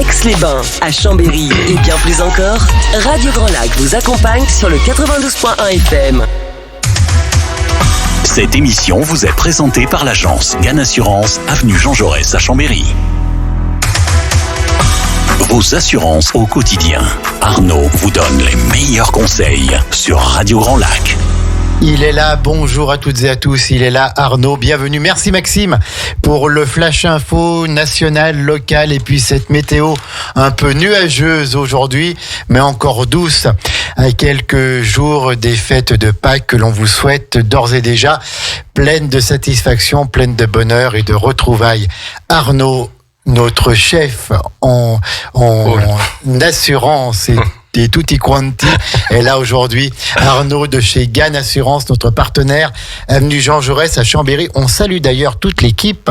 Aix-les-Bains, à Chambéry et bien plus encore, Radio Grand Lac vous accompagne sur le 92.1 FM. Cette émission vous est présentée par l'agence Gann Assurance, avenue Jean Jaurès à Chambéry. Vos assurances au quotidien. Arnaud vous donne les meilleurs conseils sur Radio Grand Lac. Il est là, bonjour à toutes et à tous, il est là Arnaud, bienvenue. Merci Maxime pour le flash info national, local et puis cette météo un peu nuageuse aujourd'hui, mais encore douce à quelques jours des fêtes de Pâques que l'on vous souhaite d'ores et déjà pleine de satisfaction, pleine de bonheur et de retrouvailles. Arnaud, notre chef en assurance et tutti quanti est là aujourd'hui. Arnaud de chez Gann Assurance, notre partenaire, avenue Jean Jaurès à Chambéry. On salue d'ailleurs toute l'équipe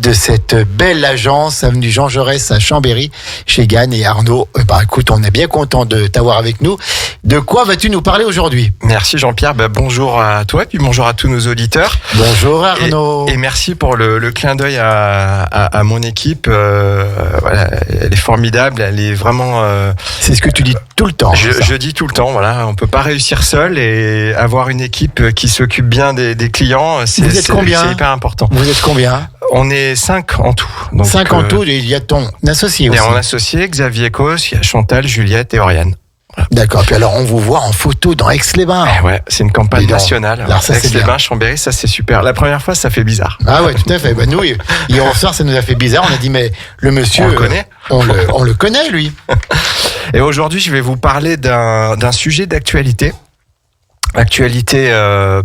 de cette belle agence, avenue Jean Jaurès à Chambéry, chez Gann. Et Arnaud, écoute, on est bien content de t'avoir avec nous. De quoi vas-tu nous parler aujourd'hui ? Merci Jean-Pierre, bonjour à toi et puis bonjour à tous nos auditeurs. Bonjour Arnaud. Et merci pour le clin d'œil à mon équipe. Voilà, elle est formidable, elle est vraiment... C'est ce que tu dis tout le temps. Je dis tout le temps, voilà, on peut pas réussir seul et avoir une équipe qui s'occupe bien des clients, c'est hyper important. Vous êtes combien ? On est 5 en tout. 5 en tout, et il y a ton associé aussi. Et mon associé, Xavier Cos, il y a Chantal, Juliette et Oriane. Voilà. D'accord, puis alors on vous voit en photo dans Aix-les-Bains. Ouais, c'est une campagne nationale. Alors ça, Aix-les-Bains, Chambéry, ça c'est super. La première fois, ça fait bizarre. Ah ouais, tout à fait. Nous, hier au soir, ça nous a fait bizarre. On a dit, mais le monsieur... On le connaît. On le connaît, lui. Et aujourd'hui, je vais vous parler d'un sujet d'actualité. Actualité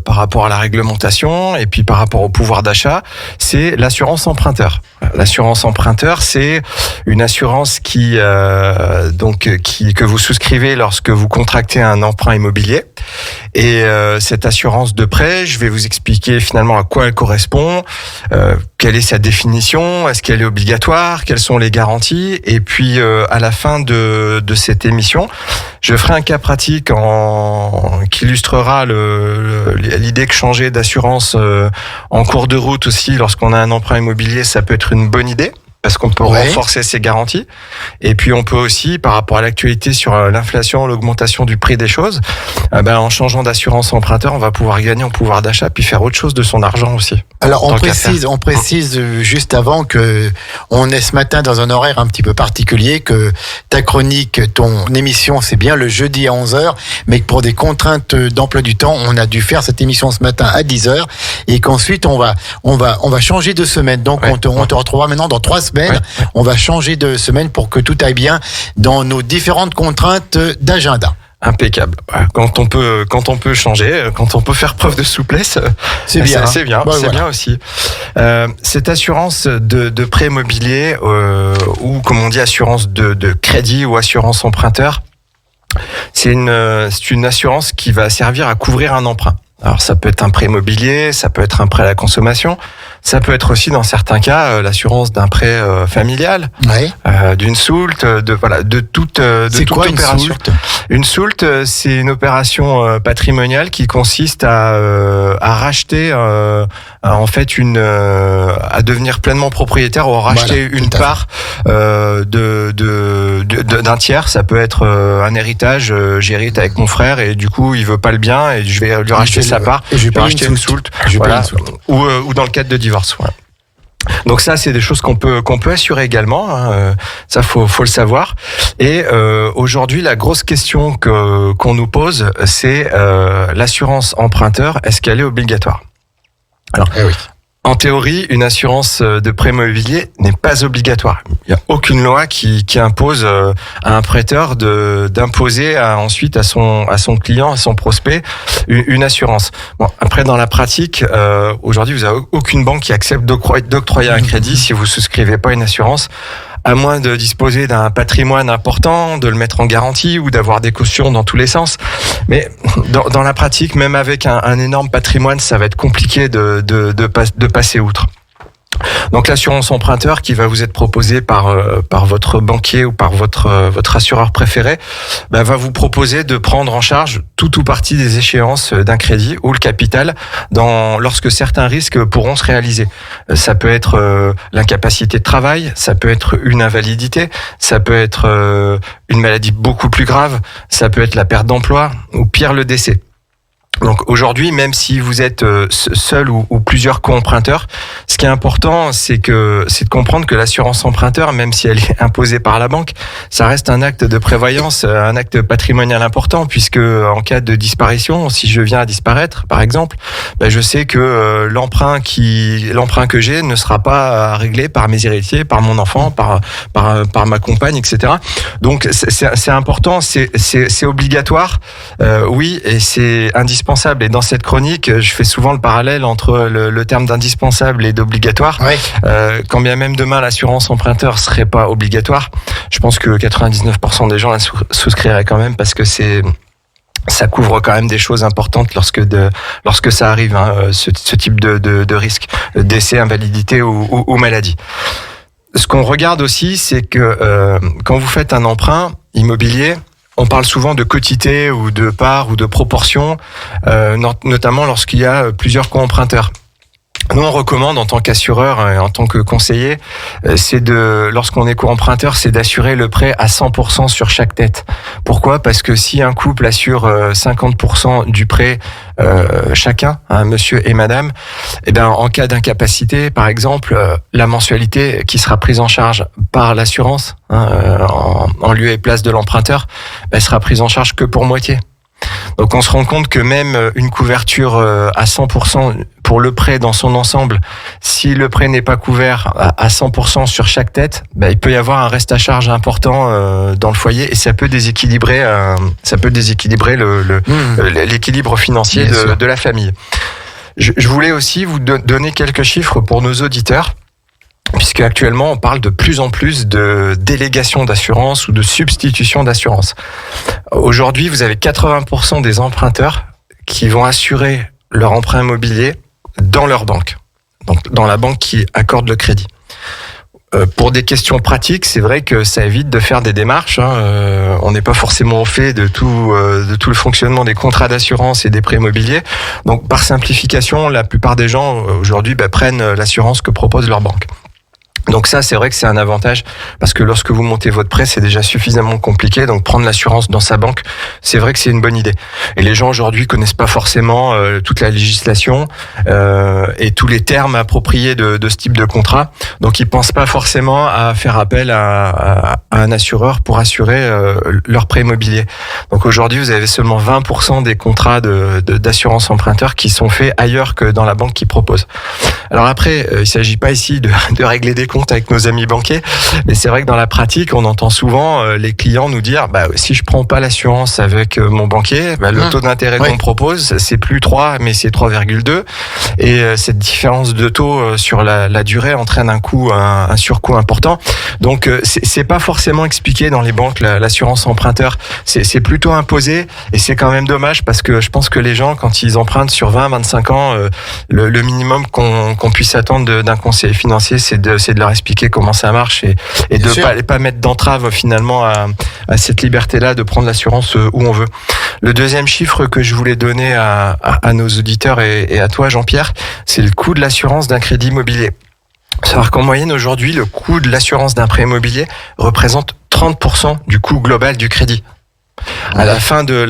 par rapport à la réglementation et puis par rapport au pouvoir d'achat, c'est l'assurance emprunteur. L'assurance emprunteur, c'est une assurance que vous souscrivez lorsque vous contractez un emprunt immobilier. Et cette assurance de prêt, je vais vous expliquer finalement à quoi elle correspond, quelle est sa définition, est-ce qu'elle est obligatoire, quelles sont les garanties. Et puis à la fin de cette émission, je ferai un cas pratique qui illustrera l'idée que changer d'assurance en cours de route aussi lorsqu'on a un emprunt immobilier, ça peut être une bonne idée. Parce qu'on peut renforcer ses garanties. Et puis, on peut aussi, par rapport à l'actualité sur l'inflation, l'augmentation du prix des choses, en changeant d'assurance emprunteur, on va pouvoir gagner en pouvoir d'achat puis faire autre chose de son argent aussi. Alors, on précise juste avant que on est ce matin dans un horaire un petit peu particulier, que ta chronique, ton émission, c'est bien le jeudi à 11h, mais que pour des contraintes d'emploi du temps, on a dû faire cette émission ce matin à 10h et qu'ensuite, on va changer de semaine. Donc, on te retrouvera maintenant dans 3 semaines. On va changer de semaine pour que tout aille bien dans nos différentes contraintes d'agenda. Impeccable. Quand on peut changer, quand on peut faire preuve de souplesse, c'est bien. C'est bien aussi. Cette assurance de prêt immobilier ou comme on dit assurance de crédit ou assurance emprunteur, c'est une assurance qui va servir à couvrir un emprunt. Alors ça peut être un prêt immobilier, ça peut être un prêt à la consommation, ça peut être aussi dans certains cas l'assurance d'un prêt familial, d'une soult, de toute opération. Une soult, c'est une opération patrimoniale qui consiste à racheter en fait à devenir pleinement propriétaire ou à racheter une part d'un tiers. Ça peut être un héritage. J'hérite avec mon frère et du coup il veut pas le bien et je vais lui racheter sa part. Et je vais racheter une soult. Ou dans le cadre de divorce. Voilà. Donc ça, c'est des choses qu'on peut assurer également. Ça, faut le savoir. Et aujourd'hui, la grosse question qu'on nous pose, c'est l'assurance emprunteur. Est-ce qu'elle est obligatoire ? Alors, en théorie, une assurance de prêt immobilier n'est pas obligatoire. Il n'y a aucune loi qui impose à un prêteur d'imposer ensuite à son client, à son prospect, une assurance. Bon, après, dans la pratique, aujourd'hui, vous n'avez aucune banque qui accepte d'octroyer un crédit si vous souscrivez pas une assurance, à moins de disposer d'un patrimoine important, de le mettre en garantie ou d'avoir des cautions dans tous les sens. Mais dans la pratique, même avec un énorme patrimoine, ça va être compliqué de passer outre. Donc l'assurance emprunteur qui va vous être proposée par votre banquier ou par votre assureur préféré, va vous proposer de prendre en charge tout ou partie des échéances d'un crédit ou le capital lorsque certains risques pourront se réaliser. Ça peut être l'incapacité de travail, ça peut être une invalidité, ça peut être une maladie beaucoup plus grave, ça peut être la perte d'emploi ou pire le décès. Donc aujourd'hui, même si vous êtes seul ou plusieurs co-emprunteurs, ce qui est important, c'est de comprendre que l'assurance emprunteur, même si elle est imposée par la banque, ça reste un acte de prévoyance, un acte patrimonial important, puisque en cas de disparition, si je viens à disparaître, par exemple, je sais que l'emprunt que j'ai ne sera pas réglé par mes héritiers, par mon enfant, par ma compagne, etc. Donc c'est important, c'est obligatoire, oui, et c'est indispensable. Et dans cette chronique, je fais souvent le parallèle entre le terme d'indispensable et d'obligatoire. Oui. Quand bien même demain l'assurance emprunteur serait pas obligatoire, je pense que 99% des gens la souscriraient quand même parce que ça couvre quand même des choses importantes lorsque ça arrive, ce type de risque, décès, invalidité ou maladie. Ce qu'on regarde aussi, c'est que quand vous faites un emprunt immobilier, on parle souvent de quotité ou de part ou de proportion, notamment lorsqu'il y a plusieurs co-emprunteurs. Nous, on recommande en tant qu'assureur et en tant que conseiller, lorsqu'on est co-emprunteur, c'est d'assurer le prêt à 100% sur chaque tête. Pourquoi ? Parce que si un couple assure 50% du prêt chacun, monsieur et madame, en cas d'incapacité, par exemple, la mensualité qui sera prise en charge par l'assurance, en lieu et place de l'emprunteur, elle sera prise en charge que pour moitié. Donc on se rend compte que même une couverture à 100% pour le prêt dans son ensemble, si le prêt n'est pas couvert à 100% sur chaque tête, il peut y avoir un reste à charge important dans le foyer et ça peut déséquilibrer l'équilibre financier de la famille. Je voulais aussi vous donner quelques chiffres pour nos auditeurs. Puisque actuellement on parle de plus en plus de délégation d'assurance ou de substitution d'assurance. Aujourd'hui, vous avez 80% des emprunteurs qui vont assurer leur emprunt immobilier dans leur banque, donc dans la banque qui accorde le crédit. Pour des questions pratiques, c'est vrai que ça évite de faire des démarches. On n'est pas forcément au fait de tout le fonctionnement des contrats d'assurance et des prêts immobiliers. Donc, par simplification, la plupart des gens aujourd'hui prennent l'assurance que propose leur banque. Donc ça, c'est vrai que c'est un avantage parce que lorsque vous montez votre prêt, c'est déjà suffisamment compliqué. Donc prendre l'assurance dans sa banque, c'est vrai que c'est une bonne idée. Et les gens aujourd'hui connaissent pas forcément toute la législation et tous les termes appropriés de ce type de contrat. Donc ils pensent pas forcément à faire appel à un assureur pour assurer leur prêt immobilier. Donc aujourd'hui, vous avez seulement 20% des contrats d'assurance emprunteur qui sont faits ailleurs que dans la banque qui propose. Alors après, il s'agit pas ici de régler des compte avec nos amis banquiers, mais c'est vrai que dans la pratique, on entend souvent les clients nous dire si je prends pas l'assurance avec mon banquier, le taux d'intérêt qu'on propose, c'est plus 3, mais c'est 3,2 et cette différence de taux sur la durée entraîne un surcoût important. Donc c'est pas forcément expliqué dans les banques l'assurance emprunteur, c'est plutôt imposé et c'est quand même dommage parce que je pense que les gens quand ils empruntent sur 20-25 ans, le minimum qu'on puisse attendre d'un conseiller financier, c'est de leur expliquer comment ça marche et de pas mettre d'entrave finalement à cette liberté-là de prendre l'assurance où on veut. Le deuxième chiffre que je voulais donner à nos auditeurs et à toi Jean-Pierre, c'est le coût de l'assurance d'un crédit immobilier. Il faut savoir qu'en moyenne aujourd'hui, le coût de l'assurance d'un prêt immobilier représente 30% du coût global du crédit. À la fin de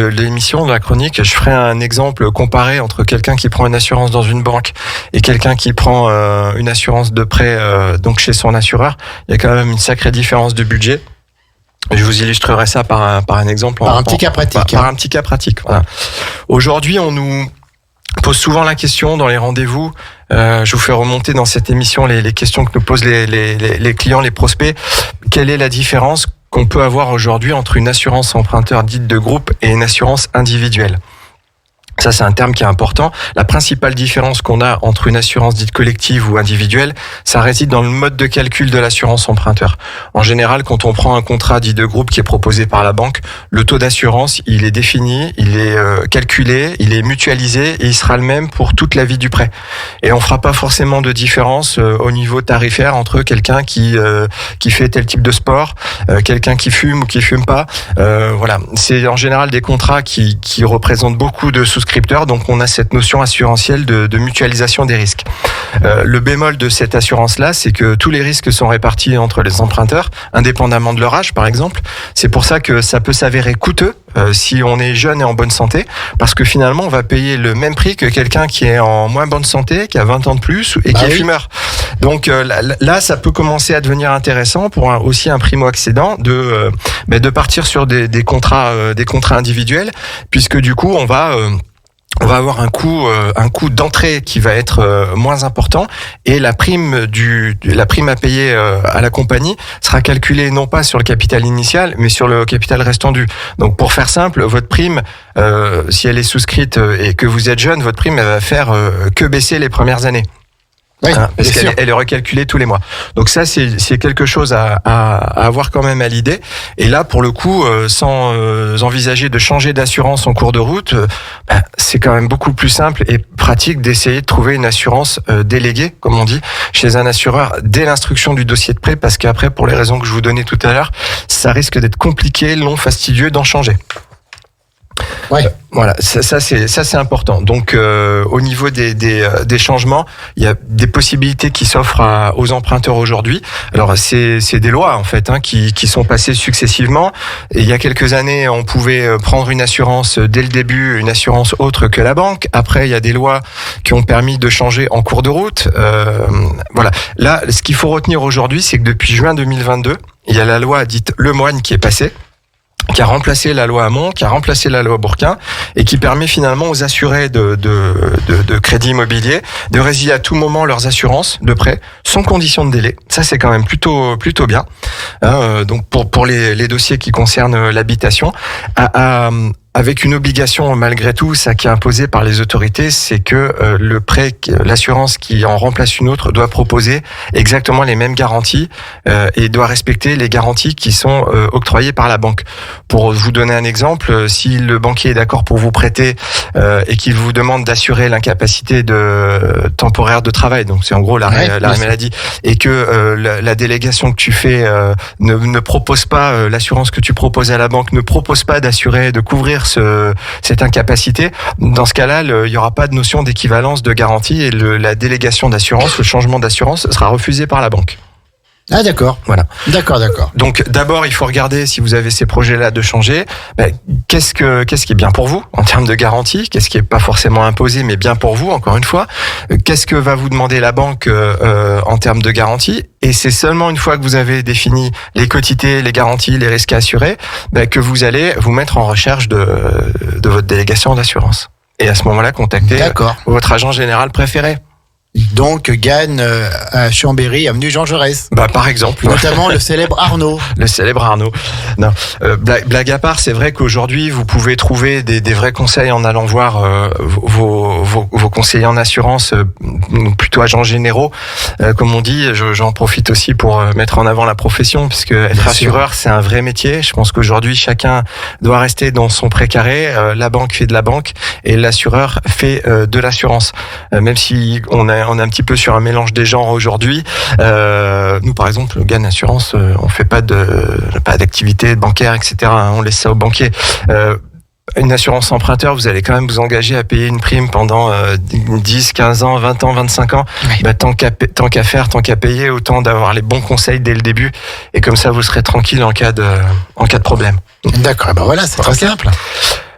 l'émission, de la chronique, je ferai un exemple comparé entre quelqu'un qui prend une assurance dans une banque et quelqu'un qui prend une assurance de prêt donc chez son assureur. Il y a quand même une sacrée différence de budget. Je vous illustrerai ça par un exemple. Par un petit cas pratique. Par un petit cas pratique. Voilà. Aujourd'hui, on nous pose souvent la question dans les rendez-vous. Je vous fais remonter dans cette émission les questions que nous posent les clients, les prospects. Quelle est la différence qu'on peut avoir aujourd'hui entre une assurance emprunteur dite de groupe et une assurance individuelle? Ça, c'est un terme qui est important. La principale différence qu'on a entre une assurance dite collective ou individuelle, ça réside dans le mode de calcul de l'assurance emprunteur. En général, quand on prend un contrat dit de groupe qui est proposé par la banque, le taux d'assurance, il est défini, il est calculé, il est mutualisé et il sera le même pour toute la vie du prêt. Et on fera pas forcément de différence au niveau tarifaire entre quelqu'un qui fait tel type de sport, quelqu'un qui fume ou qui fume pas. Voilà, c'est en général des contrats qui représentent beaucoup de souscripteurs. Donc on a cette notion assurantielle de mutualisation des risques. Le bémol de cette assurance-là, c'est que tous les risques sont répartis entre les emprunteurs, indépendamment de leur âge, par exemple. C'est pour ça que ça peut s'avérer coûteux si on est jeune et en bonne santé, parce que finalement, on va payer le même prix que quelqu'un qui est en moins bonne santé, qui a 20 ans de plus et qui est fumeur. Donc là, ça peut commencer à devenir intéressant pour aussi un primo-accédant de partir sur des contrats individuels, puisque du coup, on va avoir un coût d'entrée qui va être moins important et la prime à payer à la compagnie sera calculée non pas sur le capital initial mais sur le capital restant dû. Donc pour faire simple, votre prime, si elle est souscrite et que vous êtes jeune, votre prime elle va faire que baisser les premières années. Oui, parce qu'elle est recalculée tous les mois. Donc ça, c'est quelque chose à avoir quand même à l'idée. Et là, pour le coup, sans envisager de changer d'assurance en cours de route, c'est quand même beaucoup plus simple et pratique d'essayer de trouver une assurance déléguée, comme on dit, chez un assureur dès l'instruction du dossier de prêt, parce qu'après, pour les raisons que je vous donnais tout à l'heure, ça risque d'être compliqué, long, fastidieux d'en changer. Ouais. Voilà, ça c'est important. Donc au niveau des changements, il y a des possibilités qui s'offrent aux emprunteurs aujourd'hui. Alors c'est des lois en fait qui sont passées successivement. Et il y a quelques années, on pouvait prendre une assurance dès le début, une assurance autre que la banque. Après, il y a des lois qui ont permis de changer en cours de route. Voilà. Là, ce qu'il faut retenir aujourd'hui, c'est que depuis juin 2022, il y a la loi dite Lemoine qui est passée, qui a remplacé la loi Hamon, qui a remplacé la loi Bourquin, et qui permet finalement aux assurés de crédit immobilier de résilier à tout moment leurs assurances de prêt, sans condition de délai. Ça, c'est quand même plutôt bien. Donc pour les dossiers qui concernent l'habitation, avec une obligation malgré tout, ça qui est imposé par les autorités, c'est que le prêt, l'assurance qui en remplace une autre doit proposer exactement les mêmes garanties et doit respecter les garanties qui sont octroyées par la banque. Pour vous donner un exemple, si le banquier est d'accord pour vous prêter et qu'il vous demande d'assurer l'incapacité temporaire de travail, donc c'est en gros l'arrêt maladie, et que la délégation que tu fais ne propose pas, l'assurance que tu proposes à la banque ne propose pas d'assurer, de couvrir cette incapacité, dans ce cas-là, il n'y aura pas de notion d'équivalence de garantie et la délégation d'assurance, le changement d'assurance sera refusé par la banque. Ah d'accord. Voilà. D'accord. Donc d'abord, il faut regarder si vous avez ces projets-là de changer. Qu'est-ce qui est bien pour vous en termes de garantie? Qu'est-ce qui est pas forcément imposé mais bien pour vous, encore une fois? Qu'est-ce que va vous demander la banque en termes de garantie? Et c'est seulement une fois que vous avez défini les quotités, les garanties, les risques à assurer, que vous allez vous mettre en recherche de votre délégation d'assurance. Et à ce moment-là, contactez votre agent général préféré. Donc Gannes à Chambéry, avenue Jean Jaurès. Par exemple. Notamment le célèbre Arnaud. Le célèbre Arnaud. Non, blague à part, c'est vrai qu'aujourd'hui vous pouvez trouver des vrais conseils en allant voir vos conseillers en assurance, plutôt agents généraux, comme on dit. J'en profite aussi pour mettre en avant la profession, puisque être assureur c'est un vrai métier. Je pense qu'aujourd'hui chacun doit rester dans son précaré. La banque fait de la banque et l'assureur fait de l'assurance. Même si on est un petit peu sur un mélange des genres aujourd'hui. Nous, par exemple, le Gannes Assurance, on fait pas d'activité bancaire, etc. On laisse ça aux banquiers. Une assurance emprunteur, vous allez quand même vous engager à payer une prime pendant 10, 15 ans, 20 ans, 25 ans. Oui. Tant qu'à faire, tant qu'à payer, autant d'avoir les bons conseils dès le début. Et comme ça, vous serez tranquille en cas de problème. D'accord, voilà, c'est très simple.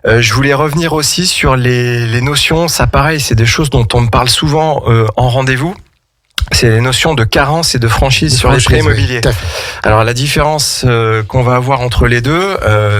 Je voulais revenir aussi sur les notions. Ça, pareil, c'est des choses dont on me parle souvent en rendez-vous. c'est les notions de carence et de franchise sur les prêts immobiliers. Oui, alors la différence qu'on va avoir entre les deux,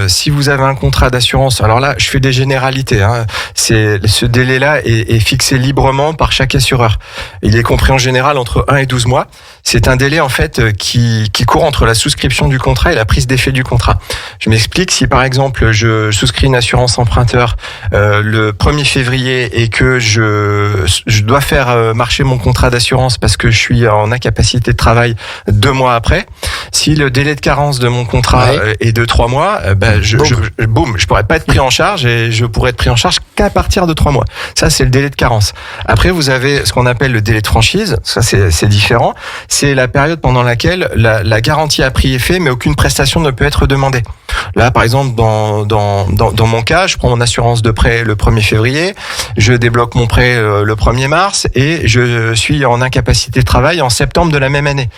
si vous avez un contrat d'assurance, alors là je fais des généralités, hein, ce délai-là est fixé librement par chaque assureur. Il est compris en général entre 1 et 12 mois. C'est un délai en fait qui court entre la souscription du contrat et la prise d'effet du contrat. Je m'explique, si par exemple je souscris une assurance emprunteur le 1er février et que je dois faire marcher mon contrat d'assurance parce que je suis en incapacité de travail 2 mois après, si le délai de carence de mon contrat est de 3 mois, je pourrais pas être pris en charge et je pourrais être pris en charge qu'à partir de 3 mois. Ça, c'est le délai de carence. Après, vous avez ce qu'on appelle le délai de franchise. Ça, c'est différent. C'est la période pendant laquelle la garantie a pris effet, mais aucune prestation ne peut être demandée. Là, par exemple, dans mon cas, je prends mon assurance de prêt le 1er février, je débloque mon prêt le 1er mars et je suis en incapacité de travail en septembre de la même année.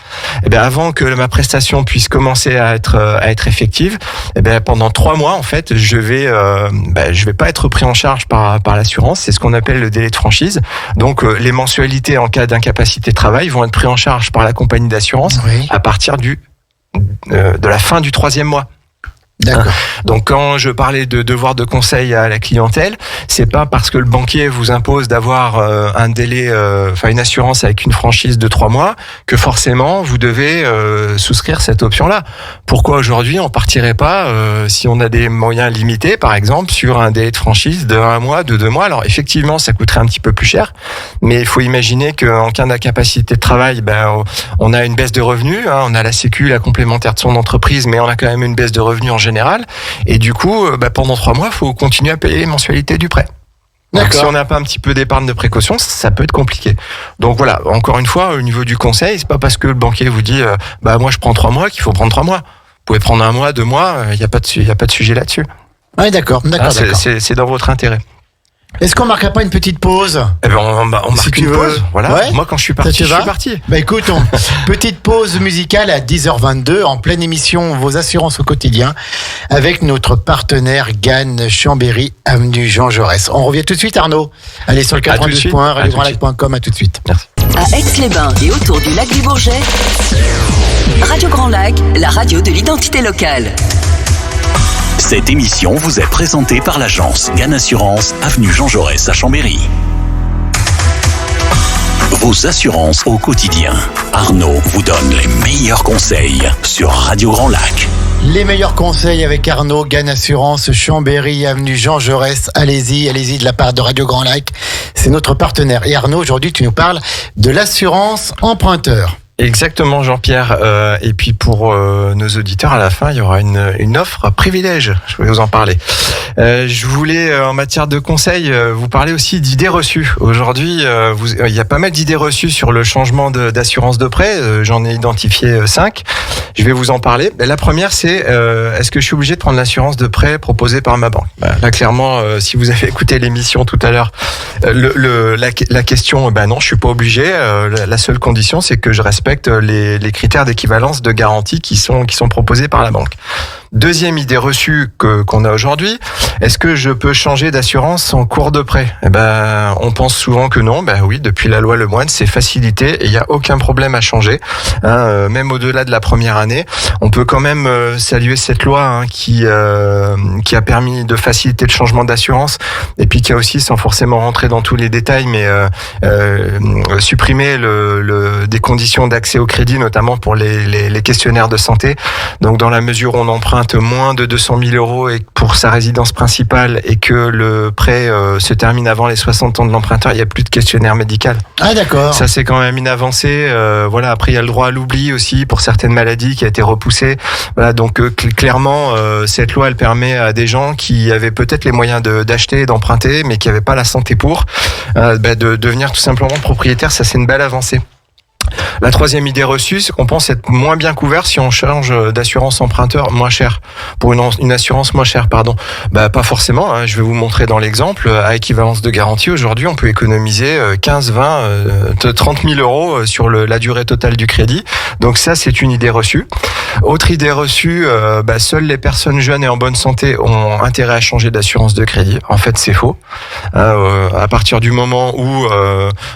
Et bien, avant que ma prestation puisse commencer à être effective, et bien, pendant 3 mois, en fait, je vais pas être pris en charge par l'assurance. C'est ce qu'on appelle le délai de franchise. Donc, les mensualités en cas d'incapacité de travail vont être prises en charge par la compagnie d'assurance à partir de la fin du 3e mois. D'accord. Donc quand je parlais de devoir de conseil à la clientèle, c'est pas parce que le banquier vous impose d'avoir un délai, une assurance avec une franchise de 3 mois que forcément vous devez souscrire cette option-là. Pourquoi aujourd'hui on partirait pas si on a des moyens limités, par exemple, sur un délai de franchise de 1 mois, de 2 mois. Alors effectivement, ça coûterait un petit peu plus cher, mais il faut imaginer qu'en cas d'incapacité de travail, on a une baisse de revenus, hein, on a la sécu, la complémentaire de son entreprise, mais on a quand même une baisse de revenus en général, et du coup pendant 3 mois il faut continuer à payer les mensualités du prêt. Donc si on n'a pas un petit peu d'épargne de précaution, ça peut être compliqué. Donc voilà, encore une fois, au niveau du conseil, c'est pas parce que le banquier vous dit moi je prends 3 mois qu'il faut prendre 3 mois. Vous pouvez prendre 1 mois, 2 mois, il n'y a pas de sujet là-dessus. Oui, d'accord. C'est dans votre intérêt. Est-ce qu'on marquerait pas une petite pause? On marque une pause. Voilà. Ouais. Moi, quand je suis parti, je suis parti. Écoute, petite pause musicale à 10h22 en pleine émission Vos assurances au quotidien avec notre partenaire Gann Chambéry, avenue Jean Jaurès. On revient tout de suite, Arnaud. Allez sur le 92 points, radiograndlac.com. À tout de suite. Merci. À Aix-les-Bains et autour du lac du Bourget, Radio Grand Lac, la radio de l'identité locale. Cette émission vous est présentée par l'agence Gann Assurance, avenue Jean Jaurès à Chambéry. Vos assurances au quotidien. Arnaud vous donne les meilleurs conseils sur Radio Grand Lac. Les meilleurs conseils avec Arnaud, Gann Assurance, Chambéry, avenue Jean Jaurès. Allez-y de la part de Radio Grand Lac. C'est notre partenaire. Et Arnaud, aujourd'hui, tu nous parles de l'assurance emprunteur. Exactement, Jean-Pierre. Et puis pour nos auditeurs, à la fin, il y aura une offre privilège. Je vais vous en parler. Je voulais, en matière de conseils, vous parler aussi d'idées reçues. Aujourd'hui, il y a pas mal d'idées reçues sur le changement d'assurance de prêt. J'en ai identifié 5. Je vais vous en parler. La première, c'est est-ce que je suis obligé de prendre l'assurance de prêt proposée par ma banque? Là, clairement, si vous avez écouté l'émission tout à l'heure, la question, non, je suis pas obligé. La seule condition, c'est que je respecte les critères d'équivalence de garantie qui sont proposés par la banque. Deuxième idée reçue qu'on a aujourd'hui, est-ce que je peux changer d'assurance en cours de prêt? On pense souvent que non. Oui, depuis la loi Lemoine, c'est facilité et il n'y a aucun problème à changer. Même au-delà de la première année, on peut quand même saluer cette loi qui a permis de faciliter le changement d'assurance et puis qui a aussi, sans forcément rentrer dans tous les détails, mais supprimer des conditions d'accès au crédit, notamment pour les questionnaires de santé. Donc, dans la mesure où on emprunte moins de 200 000 euros et pour sa résidence principale et que le prêt se termine avant les 60 ans de l'emprunteur, il n'y a plus de questionnaire médical. Ah, d'accord. Ça, c'est quand même une avancée. Après, il y a le droit à l'oubli aussi pour certaines maladies qui a été repoussé. Voilà, donc clairement, cette loi, elle permet à des gens qui avaient peut-être les moyens d'acheter et d'emprunter, mais qui n'avaient pas la santé pour, de devenir tout simplement propriétaire. Ça, c'est une belle avancée. La troisième idée reçue, c'est qu'on pense être moins bien couvert si on change d'assurance emprunteur moins cher, pour une assurance moins chère, pardon. Pas forcément, hein. Je vais vous montrer dans l'exemple. À équivalence de garantie, aujourd'hui, on peut économiser 15, 20, 30 000 euros sur la durée totale du crédit. Donc ça, c'est une idée reçue. Autre idée reçue, seules les personnes jeunes et en bonne santé ont intérêt à changer d'assurance de crédit. En fait, c'est faux. À partir du moment où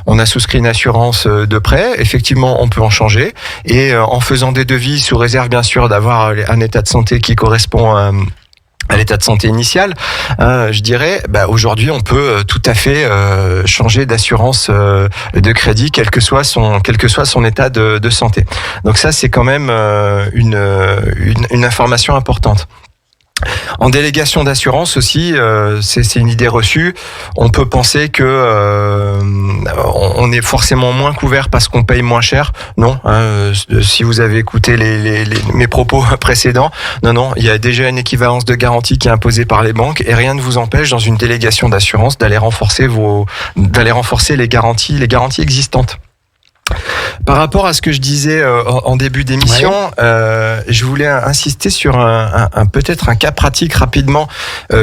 on a souscrit une assurance de prêt, effectivement, on peut en changer. Et en faisant des devis, sous réserve bien sûr d'avoir un état de santé qui correspond à l'état de santé initial, je dirais, aujourd'hui, on peut tout à fait changer d'assurance de crédit, quel que soit son état de santé. Donc ça, c'est quand même une information importante. En délégation d'assurance aussi, c'est une idée reçue. On peut penser que on est forcément moins couvert parce qu'on paye moins cher. Non, si vous avez écouté mes propos précédents, non, il y a déjà une équivalence de garantie qui est imposée par les banques et rien ne vous empêche dans une délégation d'assurance d'aller renforcer les garanties existantes. Par rapport à ce que je disais en début d'émission, je voulais insister sur peut-être un cas pratique rapidement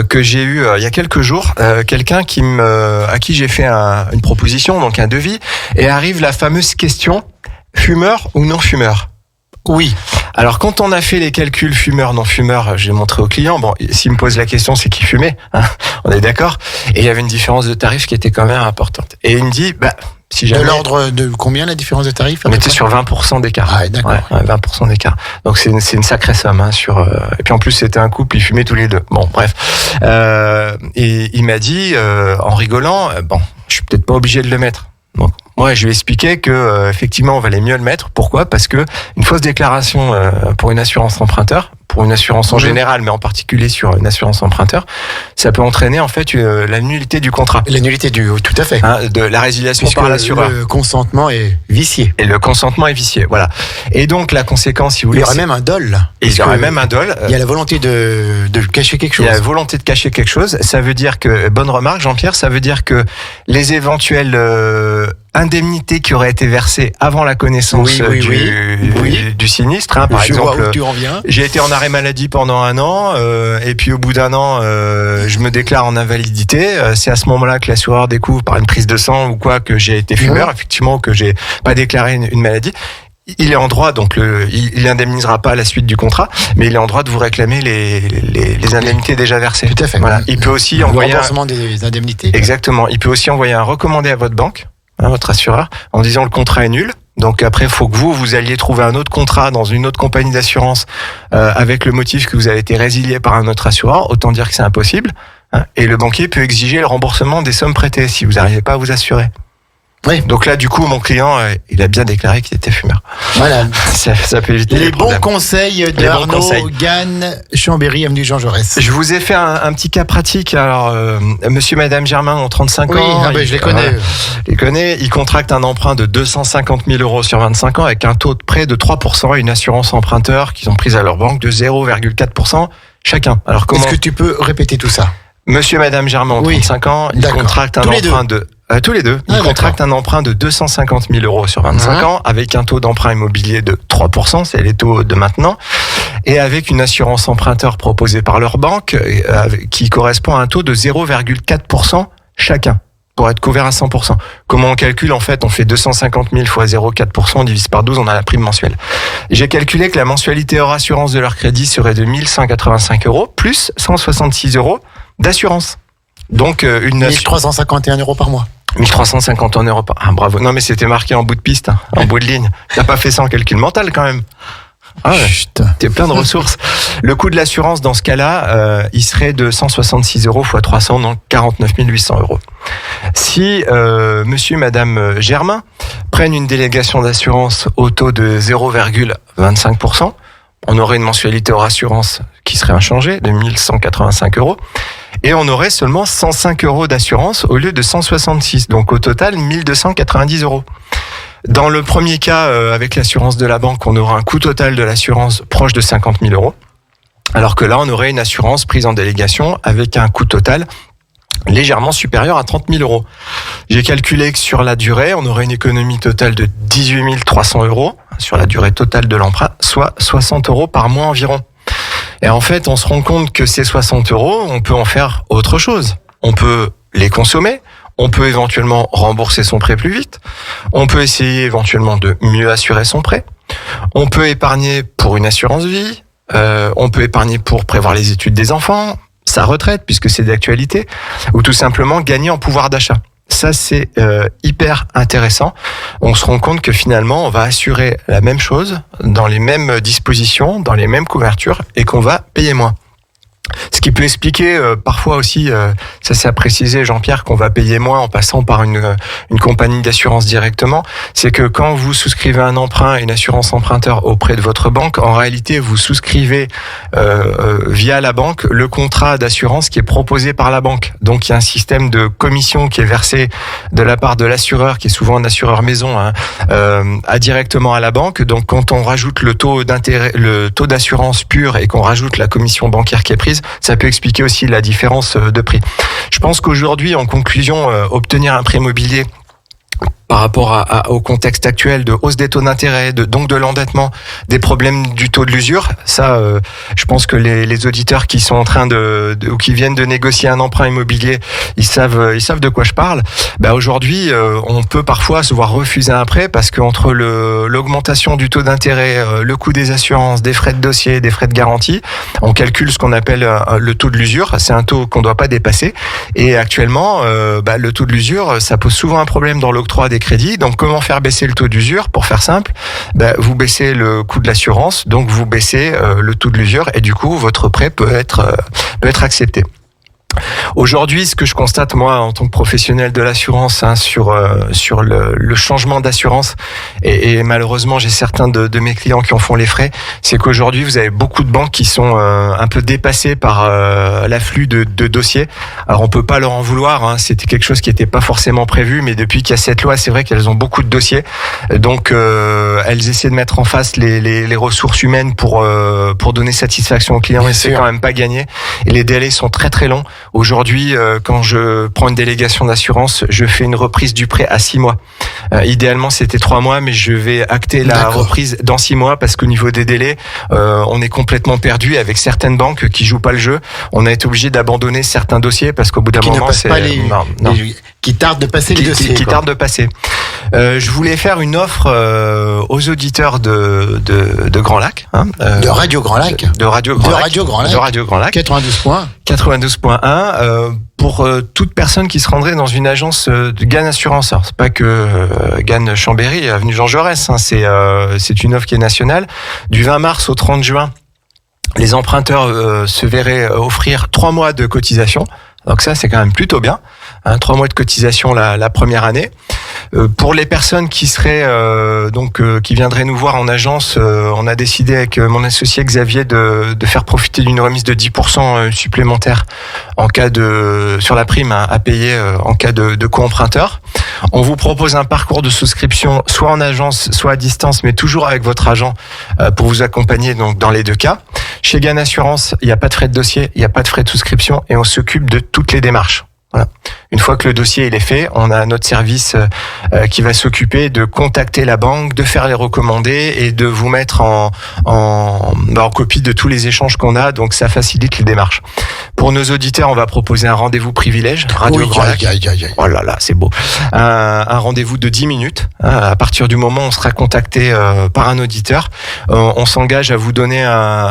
que j'ai eu il y a quelques jours. Quelqu'un à qui j'ai fait une proposition, donc un devis, et arrive la fameuse question fumeur ou non fumeur. Oui. Alors quand on a fait les calculs fumeur non fumeur, j'ai montré au client. Bon, s'il me pose la question, c'est qu'il fumait. On est d'accord. Et il y avait une différence de tarif qui était quand même importante. Et il me dit, si jamais... De l'ordre de combien la différence de tarif? On était sur 20% d'écart. Ah, d'accord. Ouais, 20% d'écart. Donc c'est une sacrée somme. Et puis en plus c'était un couple, ils fumaient tous les deux. Bon, bref. Et il m'a dit, en rigolant, je suis peut-être pas obligé de le mettre. Donc moi je lui ai expliqué que effectivement on valait mieux le mettre. Pourquoi? Parce que une fausse déclaration pour une assurance emprunteur, pour une assurance en général, mais en particulier sur une assurance emprunteur, ça peut entraîner en fait la nullité du contrat. La nullité tout à fait. De la résiliation par l'assureur. Le consentement est vicié. Et le consentement est vicié, voilà. Et donc la conséquence, si vous voulez, il y aurait même un dol. Il y aurait même un dol. Il y a la volonté de cacher quelque chose. Il y a la volonté de cacher quelque chose. Ça veut dire que, bonne remarque Jean-Pierre, ça veut dire que les éventuelles indemnités qui auraient été versées avant la connaissance du sinistre, par exemple, j'ai été en arrêt maladie pendant 1 an, et puis au bout d'1 an, je me déclare en invalidité. C'est à ce moment-là que l'assureur découvre par une prise de sang ou quoi que j'ai été fumeur, effectivement, que j'ai pas déclaré une maladie. Il est en droit, donc il indemnisera pas à la suite du contrat, mais il est en droit de vous réclamer les indemnités déjà versées. Tout à fait. Voilà. Il peut aussi envoyer remboursement des indemnités. Exactement. Il peut aussi envoyer un recommandé à votre banque, votre assureur, en disant le contrat est nul. Donc après, il faut que vous alliez trouver un autre contrat dans une autre compagnie d'assurance avec le motif que vous avez été résilié par un autre assureur. Autant dire que c'est impossible. Et le banquier peut exiger le remboursement des sommes prêtées si vous n'arrivez pas à vous assurer. Oui. Donc là, du coup, mon client, il a bien déclaré qu'il était fumeur. Voilà. Ça peut éviter les bons conseils de Arnaud Gann, Chambéry, avenue Jean Jaurès. Je vous ai fait un petit cas pratique. Alors, monsieur, madame Germain ont 35 ans. Je les connais. Je les connais. Ils contractent un emprunt de 250 000 euros sur 25 ans avec un taux de prêt de 3% et une assurance emprunteur qu'ils ont prise à leur banque de 0,4% chacun. Alors, comment... Est-ce que tu peux répéter tout ça? Monsieur, madame Germain ont 35 ans. Ils contractent un emprunt de... tous les deux. Ils contractent un emprunt de 250 000 euros sur 25 ans avec un taux d'emprunt immobilier de 3%, c'est les taux de maintenant, et avec une assurance emprunteur proposée par leur banque qui correspond à un taux de 0,4% chacun pour être couvert à 100%. Comment on calcule? En fait, on fait 250 000 fois 0,4%, on divise par 12, on a la prime mensuelle. J'ai calculé que la mensualité hors assurance de leur crédit serait de 1 185 euros plus 166 euros d'assurance. Donc 1351 euros par mois. 1350 euros par... Ah, bravo. Non, mais c'était marqué en bout de piste, en bout de ligne. T'as pas fait ça en calcul mental, quand même. Ah ouais. T'es plein de ressources. Le coût de l'assurance, dans ce cas-là, il serait de 166 euros x 300, donc 49 800 euros. Si monsieur et madame Germain prennent une délégation d'assurance au taux de 0,25%, on aurait une mensualité hors assurance qui serait inchangée de 1 185 euros. Et on aurait seulement 105 euros d'assurance au lieu de 166. Donc au total, 1 290 euros. Dans le premier cas, avec l'assurance de la banque, on aura un coût total de l'assurance proche de 50 000 euros. Alors que là, on aurait une assurance prise en délégation avec un coût total légèrement supérieur à 30 000 euros. J'ai calculé que sur la durée, on aurait une économie totale de 18 300 euros sur la durée totale de l'emprunt, soit 60 euros par mois environ. Et en fait, on se rend compte que ces 60 euros, on peut en faire autre chose. On peut les consommer, on peut éventuellement rembourser son prêt plus vite, on peut essayer éventuellement de mieux assurer son prêt, On peut épargner pour une assurance vie. On peut épargner pour prévoir les études des enfants, sa retraite, puisque c'est d'actualité, ou tout simplement gagner en pouvoir d'achat. Ça, c'est hyper intéressant. On se rend compte que finalement, on va assurer la même chose, dans les mêmes dispositions, dans les mêmes couvertures, et qu'on va payer moins. Ce qui peut expliquer parfois aussi, ça c'est à préciser Jean-Pierre, qu'on va payer moins en passant par une compagnie d'assurance directement, c'est que quand vous souscrivez un emprunt, une assurance emprunteur auprès de votre banque, en réalité vous souscrivez via la banque le contrat d'assurance qui est proposé par la banque. Donc il y a un système de commission qui est versé de la part de l'assureur, qui est souvent un assureur maison, directement à la banque. Donc quand on rajoute le taux d'intérêt, le taux d'assurance pur, et qu'on rajoute la commission bancaire qui est prise, ça peut expliquer aussi la différence de prix. Je pense qu'aujourd'hui, en conclusion, obtenir un prêt immobilier par rapport au contexte actuel de hausse des taux d'intérêt, donc de l'endettement, des problèmes du taux de l'usure, ça, je pense que les auditeurs qui sont en train ou qui viennent de négocier un emprunt immobilier, ils savent de quoi je parle. Aujourd'hui, on peut parfois se voir refuser un prêt parce qu'entre l'augmentation du taux d'intérêt, le coût des assurances, des frais de dossier, des frais de garantie, on calcule ce qu'on appelle le taux de l'usure. C'est un taux qu'on ne doit pas dépasser. Et actuellement, le taux de l'usure, ça pose souvent un problème dans l'octroi des crédits. Donc comment faire baisser le taux d'usure? Pour faire simple, vous baissez le coût de l'assurance, donc vous baissez le taux de l'usure, et du coup votre prêt peut être accepté. Aujourd'hui, ce que je constate moi en tant que professionnel de l'assurance, sur le changement d'assurance, et malheureusement j'ai certains de mes clients qui en font les frais, c'est qu'aujourd'hui vous avez beaucoup de banques qui sont un peu dépassées par l'afflux de dossiers. Alors on peut pas leur en vouloir, c'était quelque chose qui n'était pas forcément prévu, mais depuis qu'il y a cette loi, c'est vrai qu'elles ont beaucoup de dossiers, donc elles essaient de mettre en face les ressources humaines pour donner satisfaction aux clients, et c'est quand même pas gagné, et les délais sont très très longs. Aujourd'hui, quand je prends une délégation d'assurance, je fais une reprise du prêt à 6 mois. Idéalement, c'était 3 mois, mais je vais acter la reprise dans 6 mois parce qu'au niveau des délais, on est complètement perdu avec certaines banques qui jouent pas le jeu. On a été obligé d'abandonner certains dossiers parce qu'au bout d'un moment, qui tardent de passer les dossiers. Qui tardent de passer. Je voulais faire une offre aux auditeurs de Grand Lac. De Radio Grand Lac. De Radio Grand Lac. 92.1. Pour toute personne qui se rendrait dans une agence de Gann Assurance. Alors, c'est pas que Gann Chambéry, avenue Jean Jaurès, c'est une offre qui est nationale. Du 20 mars au 30 juin, les emprunteurs se verraient offrir 3 mois de cotisation. Donc ça, c'est quand même plutôt bien. 3 mois de cotisation la première année. Pour les personnes qui seraient qui viendraient nous voir en agence, on a décidé avec mon associé Xavier de faire profiter d'une remise de 10% supplémentaire en cas sur la prime à payer en cas de co-emprunteur. On vous propose un parcours de souscription soit en agence, soit à distance, mais toujours avec votre agent pour vous accompagner donc dans les deux cas. Chez Gann Assurance, il n'y a pas de frais de dossier, il n'y a pas de frais de souscription, et on s'occupe de toutes les démarches. Voilà. Une fois que le dossier il est fait, on a notre service qui va s'occuper de contacter la banque, de faire les recommandés et de vous mettre en copie de tous les échanges qu'on a. Donc ça facilite les démarches. Pour nos auditeurs, on va proposer un rendez-vous privilège. Radio Grand Lac. Oh là là, c'est beau. Un rendez-vous de 10 minutes. À partir du moment où on sera contacté par un auditeur, on s'engage à vous donner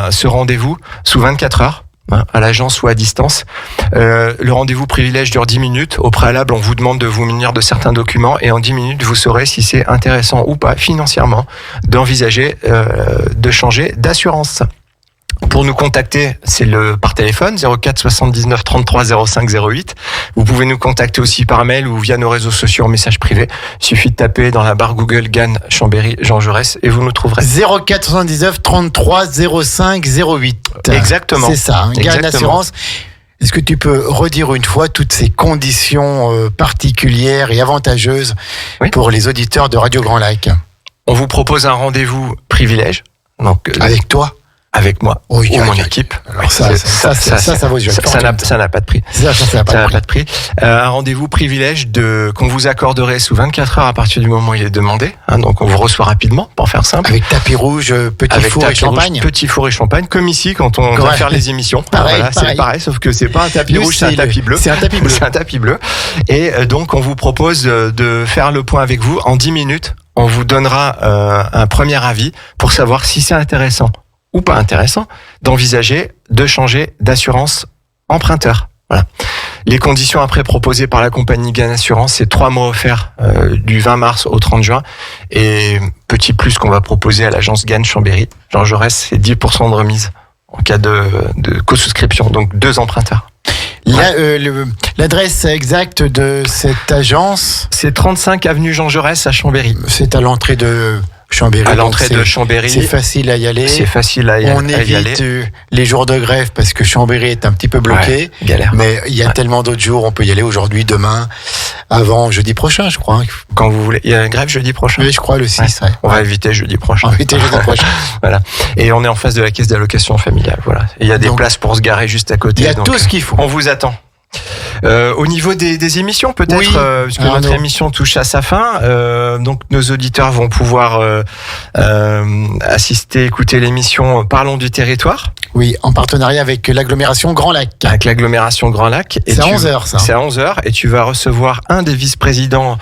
ce rendez-vous sous 24 heures. À l'agence ou à distance. Le rendez-vous privilège dure 10 minutes. Au préalable, on vous demande de vous munir de certains documents, et en 10 minutes, vous saurez si c'est intéressant ou pas financièrement d'envisager de changer d'assurance. Pour nous contacter, c'est par téléphone 04 79 33 05 08. Vous pouvez nous contacter aussi par mail ou via nos réseaux sociaux en message privé. Il suffit de taper dans la barre Google Gann Chambéry Jean Jaurès et vous nous trouverez. 04 79 33 05 08. Exactement. C'est ça, Gann Assurance. Est-ce que tu peux redire une fois toutes ces conditions particulières et avantageuses pour les auditeurs de Radio Grand Lac? On vous propose un rendez-vous privilège. Donc, avec toi? avec moi ou mon équipe. Alors ça vaut du ça n'a pas de prix. Ça n'a pas de prix. Un rendez-vous privilège qu'on vous accorderait sous 24 heures à partir du moment où il est demandé. Donc on vous reçoit rapidement, pour faire simple. Avec tapis rouge, four et champagne. Petit four et champagne, comme ici quand on va faire les émissions. Pareil. C'est pareil, sauf que c'est pas un tapis rouge, c'est un tapis bleu. C'est un tapis bleu. C'est un tapis bleu. Et donc on vous propose de faire le point avec vous en 10 minutes. On vous donnera un premier avis pour savoir si c'est intéressant ou pas intéressant d'envisager de changer d'assurance emprunteur. Voilà. Les conditions après proposées par la compagnie Gain Assurance, c'est 3 mois offerts du 20 mars au 30 juin. Et petit plus qu'on va proposer à l'agence Gain Chambéry, Jean Jaurès, c'est 10% de remise en cas de co-souscription, donc 2 emprunteurs. L'adresse exacte de cette agence, c'est 35 avenue Jean Jaurès à Chambéry. C'est à l'entrée de Chambéry. À l'entrée de Chambéry. C'est facile à y aller. On évite les jours de grève parce que Chambéry est un petit peu bloqué. Ouais, galère. Mais il y a tellement d'autres jours, on peut y aller aujourd'hui, demain, avant jeudi prochain, je crois. Quand vous voulez. Il y a une grève jeudi prochain. Oui, je crois, le 6. Ouais. On va éviter jeudi prochain. Voilà. Et on est en face de la caisse d'allocation familiale. Voilà. Il y a des places pour se garer juste à côté. Il y a tout ce qu'il faut. On vous attend. Au niveau des émissions, peut-être, puisque notre émission touche à sa fin, donc nos auditeurs vont pouvoir assister, écouter l'émission Parlons du territoire. Oui, en partenariat avec l'agglomération Grand Lac. Avec l'agglomération Grand Lac. C'est à 11h, ça. C'est à 11h, et tu vas recevoir un des vice-présidents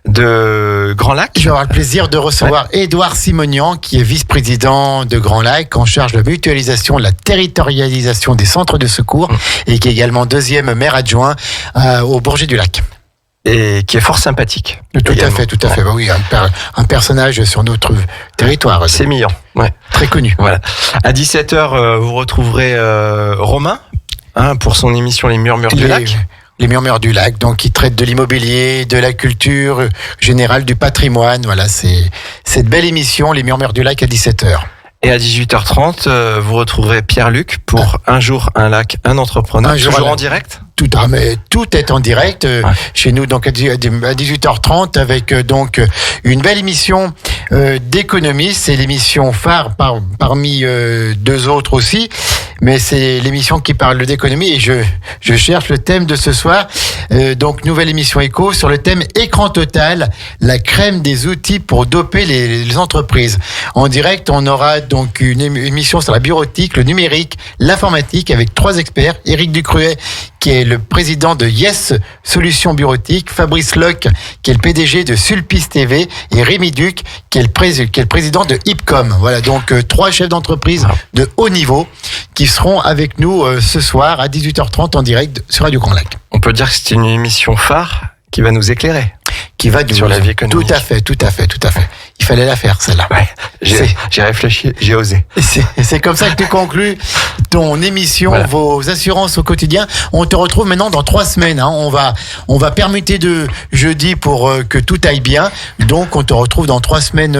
de Grand Lac. Je vais avoir le plaisir de recevoir Édouard Simonian, qui est vice-président de Grand Lac, en charge de la mutualisation, de la territorialisation des centres de secours, et qui est également 2e maire adjoint au Bourget-du-Lac. Et qui est fort sympathique. Tout à fait. Bah oui, un personnage sur notre territoire. C'est mignon, ouais. Très connu. Voilà. À 17h, vous retrouverez Romain, pour son émission Les Murmures du Lac. Les Murmures du Lac, donc qui traite de l'immobilier, de la culture générale, du patrimoine. Voilà, c'est cette belle émission, Les Murmures du Lac, à 17h. Et à 18h30, vous retrouverez Pierre-Luc pour Un jour, un lac, un entrepreneur. Toujours en direct ? Tout est en direct chez nous, donc à 18h30, avec donc une belle émission d'économie. C'est l'émission phare parmi 2 autres aussi, mais c'est l'émission qui parle d'économie, et je cherche le thème de ce soir. Donc nouvelle émission éco sur le thème écran total, la crème des outils pour doper les entreprises. En direct, on aura donc une émission sur la bureautique, le numérique, l'informatique, avec 3 experts. Éric Ducruet, qui est le président de Yes Solutions Bureautiques, Fabrice Locke, qui est le PDG de Sulpice TV, et Rémi Duc, qui est le président de Ipcom. Voilà, donc 3 chefs d'entreprise de haut niveau qui seront avec nous ce soir à 18h30 en direct sur Radio Grand Lac. On peut dire que c'est une émission phare qui va nous éclairer. Qui va sur la vie économique. Tout à fait. Il fallait la faire, celle-là. Ouais, j'ai réfléchi, j'ai osé. C'est comme ça que tu conclus ton émission, vos assurances au quotidien. On te retrouve maintenant dans 3 semaines. On va permuter de jeudi pour que tout aille bien. Donc, on te retrouve dans 3 semaines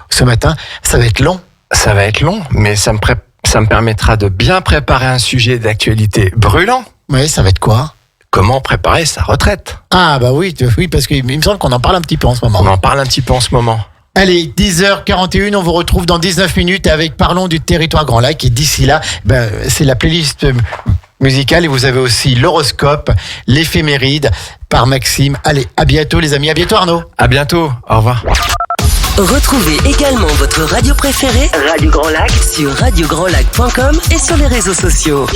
ce matin. Ça va être long. Ça va être long, mais ça me permettra de bien préparer un sujet d'actualité brûlant. Oui, ça va être quoi ? Comment préparer sa retraite ? Ah bah oui, parce qu'il me semble qu'on en parle un petit peu en ce moment. On en parle un petit peu en ce moment. Allez, 10h41, on vous retrouve dans 19 minutes avec Parlons du territoire Grand Lac. Et d'ici là, c'est la playlist musicale, et vous avez aussi l'horoscope, l'éphéméride par Maxime. Allez, à bientôt les amis, à bientôt Arnaud. À bientôt, au revoir. Retrouvez également votre radio préférée, Radio Grand Lac, sur radiograndlac.com et sur les réseaux sociaux.